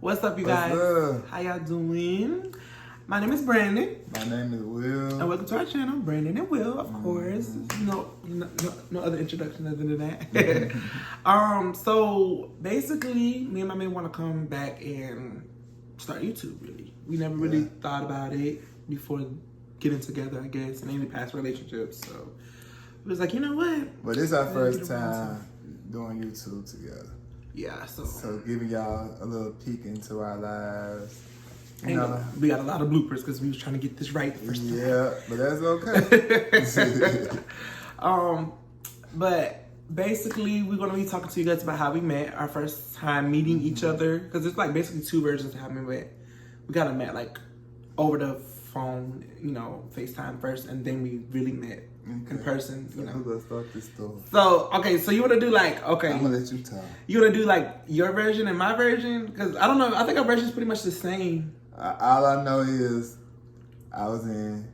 What's up, you guys? Up? How y'all doing? My name is Brandon. My name is Will. And welcome to our channel, Brandon and Will, of course. No other introduction other than that. So basically, me and my man want to come back and start YouTube. Really, we never really thought about it before getting together, I guess, in any past relationships. So it was like, you know what? But this is our first time doing YouTube together. Yeah, so giving y'all a little peek into our lives. You know, we got a lot of bloopers because we was trying to get this right the first time. Yeah, but that's okay. But basically, we're gonna be talking to you guys about how we met, our first time meeting each other, because it's like basically two versions of how we met. We got met like over the phone, you know, FaceTime first, and then we really met in person. You know, who's gonna start this story? So okay, so you wanna do like I'm gonna let you talk. You wanna do like your version and my version? Because I don't know. I think our version is pretty much the same. All I know is I was in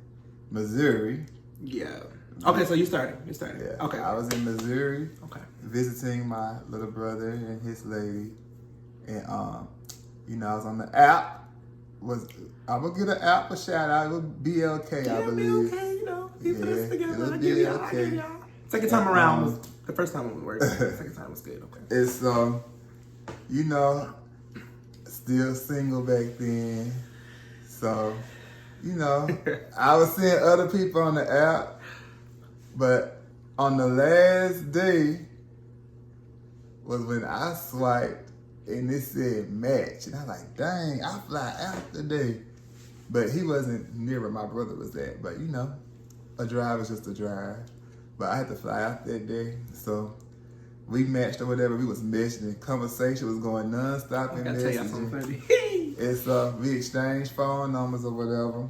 Missouri. Yeah. Okay, so you started. Yeah. Okay. I was in Missouri. Okay. Visiting my little brother and his lady, and you know, I was on the app. I'm gonna get an app a shout out. It was BLK, I believe. BLK, you know, he put us together. It was I give BLK. y'all. Second time around was the first time it worked. Second time was good. Okay. It's you know, still single back then, so you know, I was seeing other people on the app, but on the last day was when I swiped and it said match, and I was like, dang, I fly out today. But he wasn't near where my brother was at. But you know, a drive is just a drive. But I had to fly out that day, so we matched or whatever. We was messaging. Conversation was going nonstop in messaging. And so we exchanged phone numbers or whatever.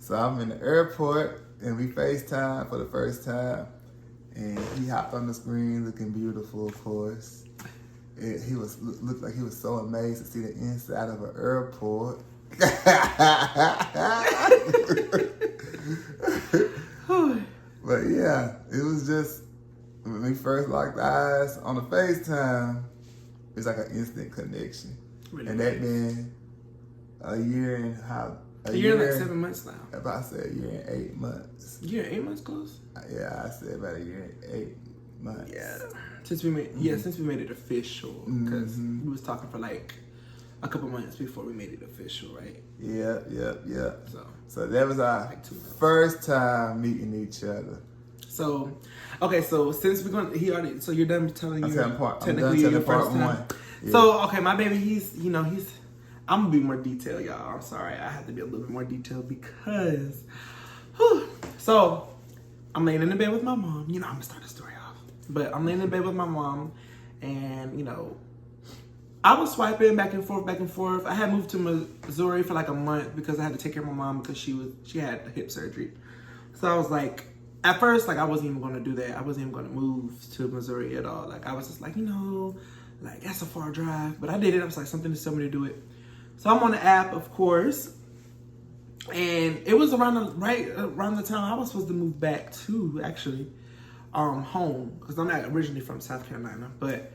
So I'm in the airport and we FaceTime for the first time. And he hopped on the screen looking beautiful, of course. And he looked like he was so amazed to see the inside of an airport. But yeah, it was just, when we first locked eyes on the FaceTime, it's like an instant connection. Really? And that been a year and like 7 months now. About to say a year and 8 months. A year and 8 months close? Yeah, I said about a year and 8 months. Yeah. Since we made it official, because we was talking for like a couple months before we made it official, right? Yeah. So that was our like first time meeting each other. So, okay, so since we're going, so you're done telling you technically your first time. Yeah. So, okay, my baby, I'm gonna be more detailed, y'all. I'm sorry, I have to be a little bit more detailed because, so I'm laying in the bed with my mom. You know, I'm gonna start the story off, but I'm laying in the bed with my mom, and you know, I was swiping back and forth. I had moved to Missouri for like a month because I had to take care of my mom because she had hip surgery. So I was like, at first, like I wasn't even gonna do that. I wasn't even gonna move to Missouri at all. Like I was just like, you know, like that's a far drive. But I did it. I was like, something to tell me to do it. So I'm on the app, of course. And it was around the time I was supposed to move back to actually home. Because I'm not originally from South Carolina. But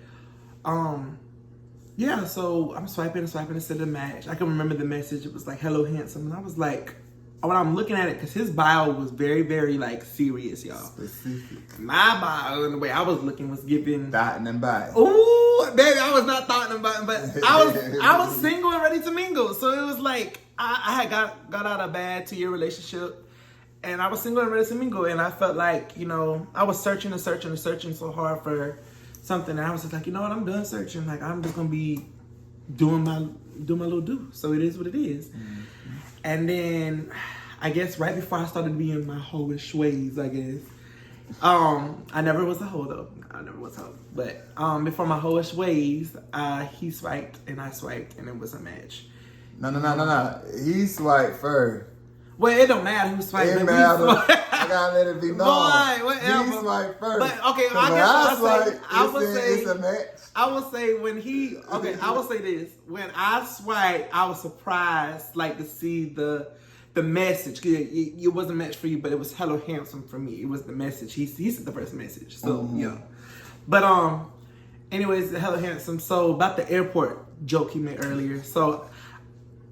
yeah, so I'm swiping instead of match. I can remember the message. It was like, hello, handsome. And I was like, when I'm looking at it, because his bio was very, very like serious, y'all. Specific. My bio, and the way I was looking, was giving thoughting and biting. Ooh, baby, I was not thoughting and biting, but I was single and ready to mingle. So it was like I had got out of a bad 2-year relationship, and I was single and ready to mingle, and I felt like, you know, I was searching so hard for something, and I was just like, you know what, I'm done searching. Like I'm just gonna be doing my little do. So it is what it is. Mm-hmm. And then, I guess right before I started being my hoish ways, I guess, I never was a hoe though. But before my hoish ways, he swiped and I swiped and it was a match. No. He swiped first. Well, it don't matter who swiped. It matters. I gotta let it be known. Boy, whatever. He swiped first. But okay, I would say when he, okay, I would say this. When I swiped, I was surprised, like to see the the message. It wasn't meant for you, but it was hello handsome for me. It was the message. He sent the first message. So yeah. But anyways, hello handsome. So about the airport joke he made earlier. So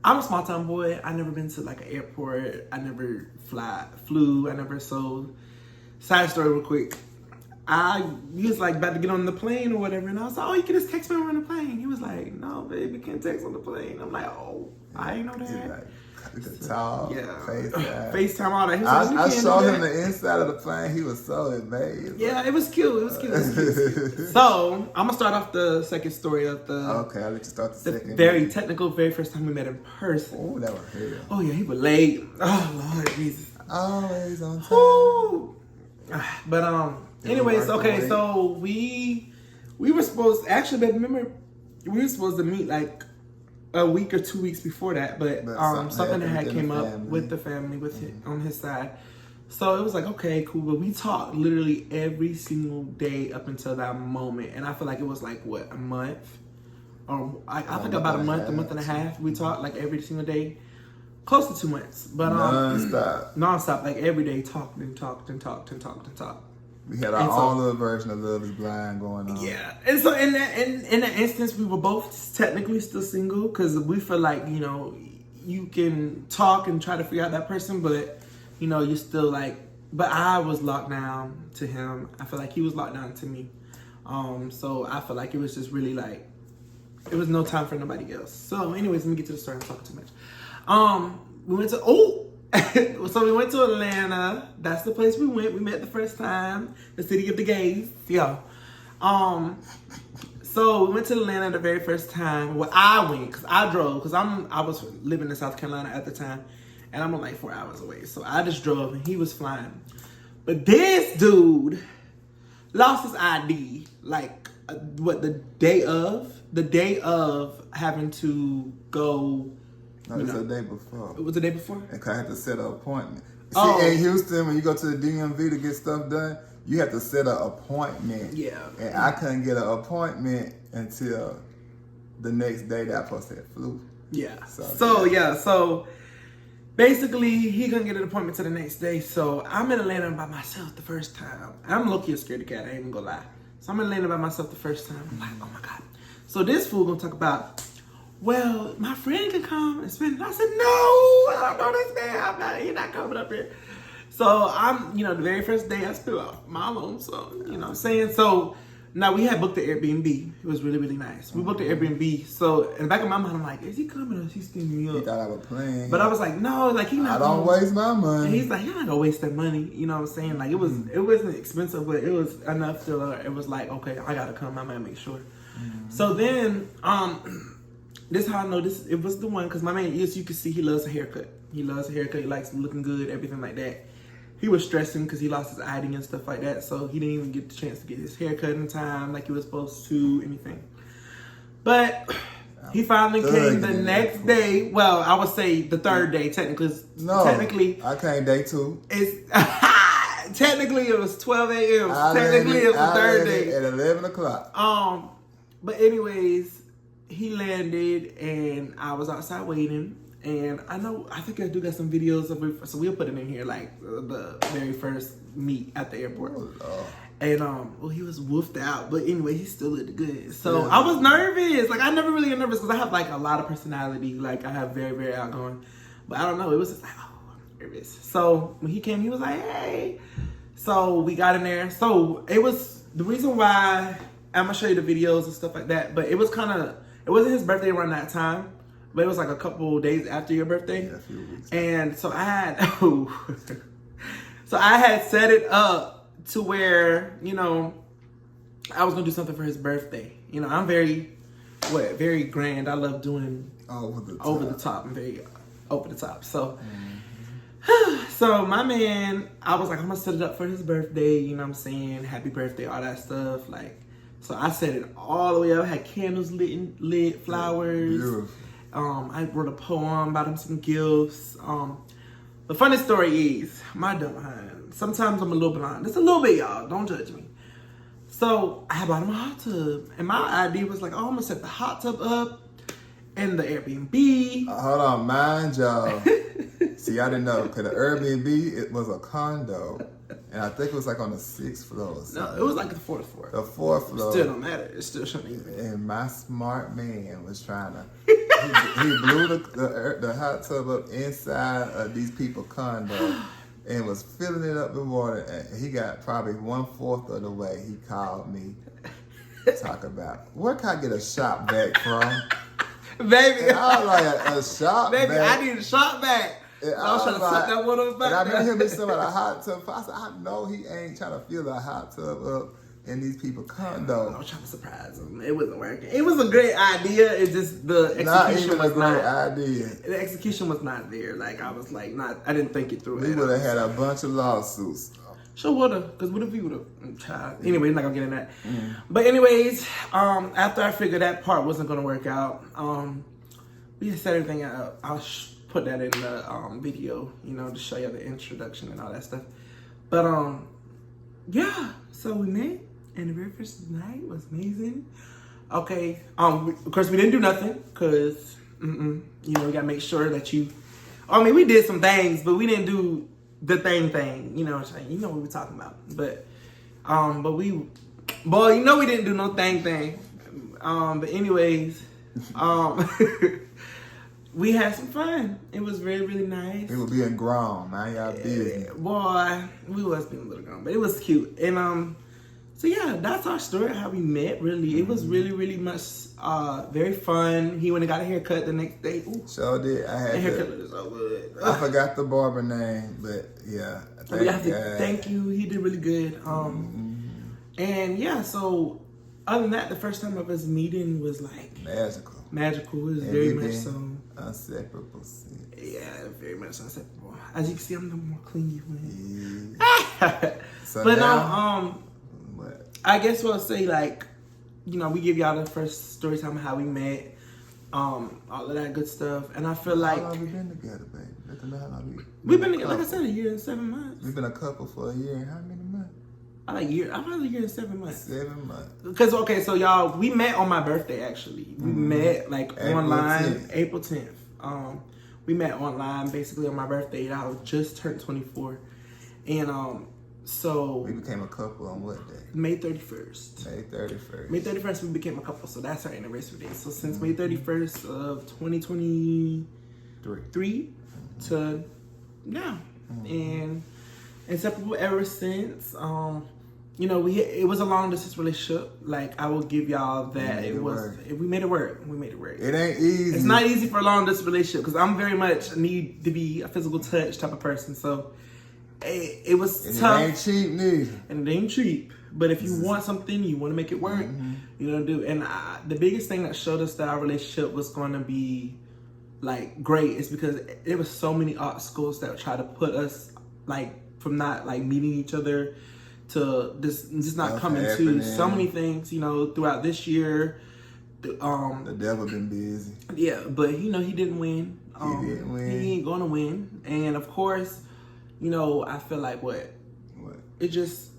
I'm a small town boy. I never been to like an airport. I never flew. I never side story real quick. He was like about to get on the plane or whatever, and I was like, oh, you can just text me on the plane. He was like, no, baby, can't text on the plane. I'm like, oh, I ain't know that. Like, you could talk, FaceTime, all that. He was like, I showed him the inside of the plane. He was so amazed. Yeah, it was cute. It was cute. So I'm gonna start off the second story of the. Okay, I'll let you start the second. Very technical, very first time we met in person. Oh, that was hell. Oh yeah, he was late. Oh Lord Jesus. Always on time. Ooh. But anyways, okay, so we were supposed actually, babe, remember we were supposed to meet like a week or 2 weeks before that, but something that had came up with the family on his side. So it was like, okay, cool, but we talked literally every single day up until that moment, and I feel like it was like what, a month, or I think about a month and a half. We talked like every single day. Close to 2 months, but non-stop, like every day, talked. We had our own little version of Love Is Blind going on. Yeah, and so in that instance, we were both technically still single because we feel like, you know, you can talk and try to figure out that person, but you know, you're still like. But I was locked down to him. I feel like he was locked down to me. So I feel like it was just really like it was no time for nobody else. So, anyways, let me get to the story. I'm talking too much. We went to so we went to Atlanta. That's the place we went. We met the first time. The city of the gays. Yeah. So we went to Atlanta the very first time. Well, I went because I drove because I was living in South Carolina at the time, and I'm like 4 hours away. So I just drove and he was flying. But this dude lost his ID like the day of having to go. No, it was the day before. It was the day before? And I had to set an appointment. See, in Houston, when you go to the DMV to get stuff done, you have to set an appointment. Yeah. And I couldn't get an appointment until the next day that I supposed to have flew. Yeah. So basically, he couldn't get an appointment till the next day. So I'm in Atlanta by myself the first time. I'm low-key a scaredy cat, I ain't even gonna lie. So I'm in Atlanta by myself the first time. I'm like, oh my God. So this fool gonna talk about, well, my friend can come and spend it. I said, no, I don't know this man. He's not coming up here. So I'm, the very first day I spent my alone. So, you know what I'm saying? So now we had booked the Airbnb. It was really, really nice. We booked the Airbnb. So in the back of my mind, I'm like, is he coming or is he sticking me up? He thought I was playing. But I was like, no, like he not. I don't waste my money. And he's like, you're not gonna waste that money. You know what I'm saying? Like it wasn't expensive, but it was enough to. It was like, okay, I gotta come. I might make sure. Mm-hmm. So then, this is how I know it was the one, because my man, you can see he loves a haircut. He loves a haircut. He likes looking good, everything like that. He was stressing because he lost his ID and stuff like that, so he didn't even get the chance to get his haircut in time like he was supposed to, anything. But he finally came the next day. Well, I would say the third day, technically. No, technically, I came day 2. It's technically it was 12 a.m. Technically it was the third day at 11 o'clock. But anyways, he landed and I was outside waiting. And I think I do got some videos of it, so we'll put it in here, like the very first meet at the airport. Oh. And well, he was woofed out, but anyway, he still looked good. So I was nervous. Like I never really get nervous because I have like a lot of personality. Like I have very, very outgoing. But I don't know. It was just like, oh, I'm nervous. So when he came, he was like, hey. So we got in there. So it was the reason why I'm gonna show you the videos and stuff like that. But it wasn't his birthday around that time. But it was like a couple days after your birthday. Yeah, a few weeks. And so I had set it up to where, I was gonna do something for his birthday. I'm very grand. I love doing over the top. I'm very over the top. So so my man, I was like, I'm gonna set it up for his birthday, you know what I'm saying? Happy birthday, all that stuff. Like, so I set it all the way up, had candles lit, flowers. Beautiful. I wrote a poem, bought him some gifts. The funny story is, my dumb behind. Sometimes I'm a little blind. Just a little bit, y'all. Don't judge me. So I bought him a hot tub. And my idea was like, I'm going to set the hot tub up in the Airbnb. Hold on, mind y'all. See, I didn't know because the Airbnb it was a condo, and I think it was like on the 6th floor. Or something. No, it was like the 4th floor. The 4th floor. Still don't matter. It still shouldn't even. And my smart man was trying to. he blew the hot tub up inside of these people's condo and was filling it up with water. And he got probably 1/4 of the way. He called me, talk about where can I get a shop vac from? Baby, And I was like a shop baby, vac. I need a shop back. And I was trying to suck that one up back. And I remember him being something about a hot tub. I said, I know he ain't trying to fill a hot tub up in these people's condo. I was trying to surprise him. It wasn't working. It was a great idea. It's just the execution Not even a was great not. idea. The execution was not there. Like I was like, not. I didn't think it through. We would have had a bunch of lawsuits. Sure woulda, cause what if we woulda? Anyway, I'm not gonna get in that. But anyways, after I figured that part wasn't gonna work out, we just set everything up. I'll put that in the video, you know, to show you the introduction and all that stuff. But yeah, so we met, and the very first night was amazing. Okay, of course we didn't do nothing, cause you know we gotta make sure that you. I mean, we did some things, but we didn't do the thing. You know what I'm saying? You know what we're talking about. But we, boy, you know we didn't do no thing. But anyways, we had some fun. It was really, really nice. People being grown, man. Y'all busy. Boy, we was being a little grown, but it was cute. And so yeah, that's our story, how we met, really. It was really, really much very fun. He went and got a haircut the next day. Ooh, Sure did. I had that haircut was so good. I forgot the barber name, but yeah. We have to thank you. He did really good. And yeah, so other than that, the first time of us meeting was like magical. It was very much so inseparable. Yeah, very much inseparable. As you can see, I'm the more clingy one. Yeah. So but now, what? I guess we'll say like, you know, we give y'all the first story time of how we met, all of that good stuff, and I feel like how long we been together, baby? Let them know how long we've been together. Like I said, 1 year and 7 months. We've been a couple for a year and how many months? I've had a year and 7 months. 7 months. Because okay, so y'all, we met on my birthday actually. We met like April online 10th. April 10th. We met online basically on my birthday. I was just turned 24, and so We became a couple on what day? May 31st. May 31st. May 31st, we became a couple, so that's our anniversary day. So since May 31st of 2023 to now, and inseparable ever since. You know, it was a long distance relationship. Like I will give y'all that we made it work. We made it work. It ain't easy. It's not easy for a long distance relationship because I'm very much need to be a physical touch type of person. So it was tough. It ain't cheap neither. And it ain't cheap. But if you want something, you want to make it work, you know, do. And the biggest thing that showed us that our relationship was going to be like great is because there was so many obstacles that would try to put us like from not like meeting each other to just not coming to so many things, you know, throughout this year. The devil been busy. Yeah, but you know he didn't win. He didn't win. He ain't gonna win. And of course, you know, I feel like it just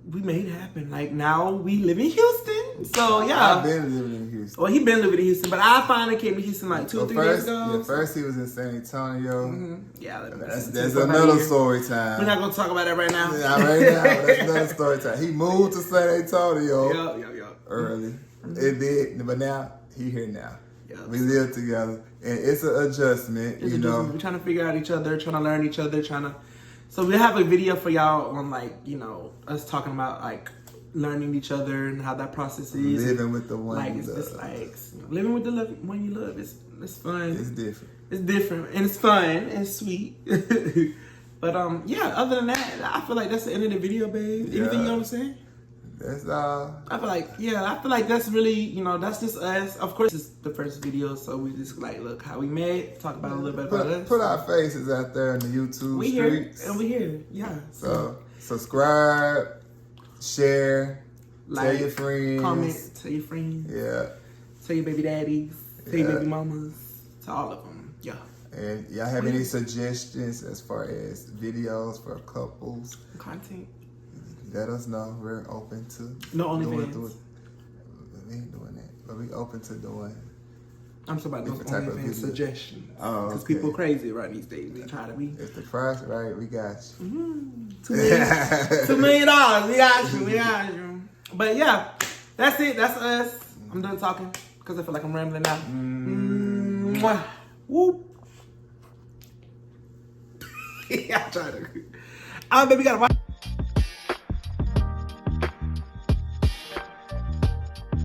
we made it happen. Like now we live in Houston. So yeah. I've been living in Houston. Well, he been living in Houston, but I finally came to Houston like 2 or 3 days ago. Yeah, first he was in San Antonio. Yeah, That's another story time. We're not gonna talk about that right now. Yeah, right now, that's another story time. He moved to San Antonio early. It did, but now he here now. Yeah. We live together, and it's an adjustment. You know, we're trying to figure out each other, trying to learn each other, So we have a video for y'all on like, you know, us talking about like learning each other and how that process is. Living with the one like you it's love. just like living with the one you love. It's fun. It's different. It's different and it's fun and sweet. But yeah, other than that, I feel like that's the end of the video, babe. Yeah. Anything you want to say? That's all. I feel like that's really, you know, that's just us. Of course, it's the first video, so we just like look how we met, talk about a little bit about us. Put our faces out there in the YouTube we streets. Here and we here, yeah. So subscribe, share, like, tell your friends, comment, tell your friends, tell your baby daddies, tell your baby mamas, to all of them, yeah. And y'all have any suggestions as far as videos for couples? Content. Let us know. We're open to no doing OnlyFans. We ain't doing that, but we open to doing I'm talking about those Different type of OnlyFans video. suggestions. Oh, Because okay. people crazy right these days. They try to be If the price right, we got you. $2 million. We got you. We got you. But yeah, that's it. That's us. I'm done talking because I feel like I'm rambling now. Mwah. Whoop. I tried to. Oh, baby, gotta watch.